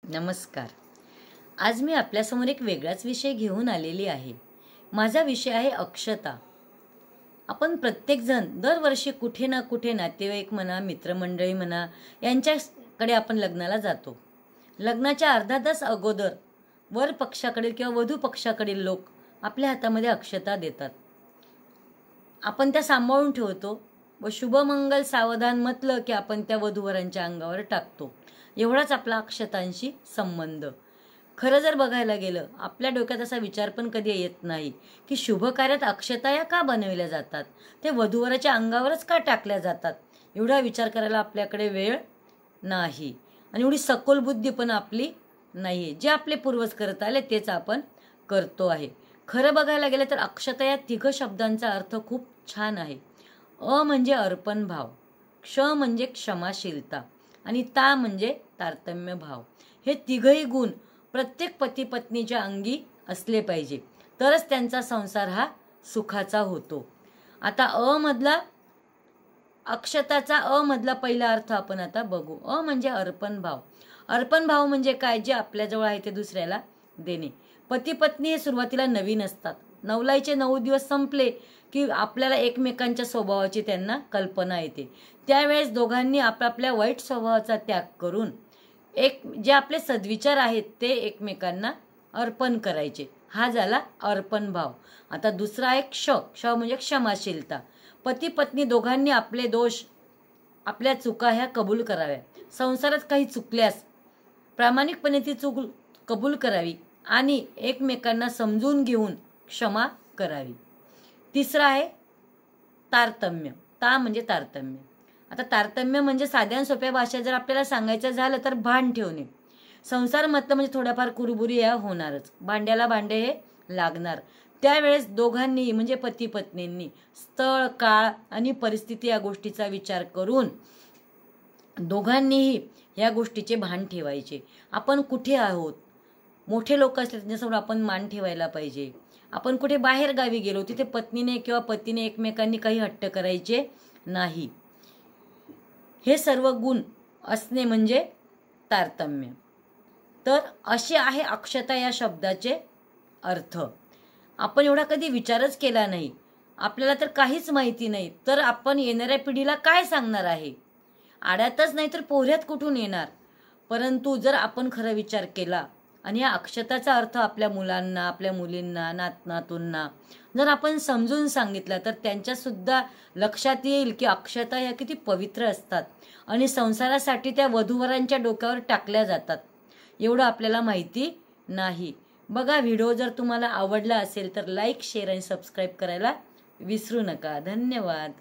नमस्कार. आज मी आपल्यासमोर एक वेगळाच विषय घेऊन आलेली आहे. माझा विषय आहे अक्षता. आपण प्रत्येकजण दरवर्षी कुठे ना कुठे नातेवाईक म्हणा, मित्रमंडळी म्हणा, यांच्याकडे आपण लग्नाला जातो. लग्नाच्या अर्धा तास अगोदर वर पक्षाकडील किंवा वधू पक्षाकडील लोक आपल्या हातामध्ये अक्षता देतात. आपण त्या सांभाळून ठेवतो व शुभमंगल सावधान म्हटलं की आपण त्या वधूवरांच्या अंगावर टाकतो. एवढाच आपला अक्षतांशी संबंध. खरं जर बघायला गेलं, आपल्या डोक्यात असा विचार पण कधी येत नाही की शुभ कार्यात अक्षता या का बनविल्या जातात, ते वधूवराच्या अंगावरच का टाकल्या जातात. एवढा विचार करायला आपल्याकडे वेळ नाही आणि एवढी सखोल बुद्धी पण आपली नाही. जे आपले पूर्वज करत आले तेच आपण करतो आहे. खरं बघायला गेलं तर अक्षता या तिघ शब्दांचा अर्थ खूप छान आहे. अ म्हणजे अर्पण भाव, क्ष म्हणजे क्षमाशीलता आणि ता म्हणजे तारतम्य भाव. हे तिघही गुण प्रत्येक पती पत्नीच्या अंगी असले पाहिजे, तरच त्यांचा संसार हा सुखाचा होतो. आता अक्षताचा अ मधला पहिला अर्थ आपण आता बघू. अ म्हणजे अर्पण भाव. अर्पण भाव म्हणजे काय? जे आपल्याजवळ आहे ते दुसऱ्याला देणे. पती पत्नी हे सुरुवातीला नवीन असतात. नवलाईचे 9 दिवस संपले की आपल्याला एकमेकांच्या स्वभावाची त्यांना कल्पना येते. त्यावेळेस दोघांनी आपापल्या वाईट स्वभावाचा त्याग करून जे आपले सद्विचार आहेत ते एकमेकांना अर्पण करायचे. हा झाला अर्पण भाव. आता दुसरा आहे क्ष. क्ष म्हणजे क्षमाशीलता. पती पत्नी दोघांनी आपले दोष, आपल्या चुका ह्या कबूल कराव्या. संसारात काही चुकल्यास प्रामाणिकपणे ती चूक कबूल करावी आणि एकमेकांना समजून घेऊन क्षमा करावी. तिसरा आहे तारतम्य. ता म्हणजे तारतम्य. आता तारतम्य म्हणजे साध्या सोप्या भाषेत जर आपल्याला सांगायचं झालं तर भान ठेवणे. संसार म्हटलं म्हणजे थोड्याफार कुरबुरी या होणारच. भांड्याला भांडे हे लागणार. त्यावेळेस दोघांनी म्हणजे पती पत्नींनी स्थळ, काळ आणि परिस्थिती या गोष्टीचा विचार करून दोघांनीही या गोष्टीचे भान ठेवायचे. आपण कुठे आहोत, मोठे लोक असले त्यांच्यासमोर आपण मान ठेवायला पाहिजे. आपण कुठे बाहेर गावी गेलो तिथे पत्नीने किंवा पतीने एकमेकांनी काही हट्ट करायचे नाही. हे सर्व गुण असणे म्हणजे तारतम्य. तर असे आहे अक्षता या शब्दाचे अर्थ. आपण एवढा कधी विचारच केला नाही. आपल्याला तर काहीच माहिती नाही, तर आपण येणाऱ्या पिढीला काय सांगणार आहे? आड्यातच नाही तर पोहऱ्यात कुठून येणार? परंतु जर आपण खरा विचार केला आणि या अक्षताचा अर्थ आपल्या मुलांना, आपल्या मुलींना, नातनातूंना जर आपण समजून सांगितलं तर त्यांच्यासुद्धा लक्षात येईल की अक्षता ह्या किती पवित्र असतात आणि संसारासाठी त्या वधूवरांच्या डोक्यावर टाकल्या जातात. एवढं आपल्याला माहिती नाही. बघा, व्हिडिओ जर तुम्हाला आवडला असेल तर लाईक, शेअर आणि सबस्क्राईब करायला विसरू नका. धन्यवाद.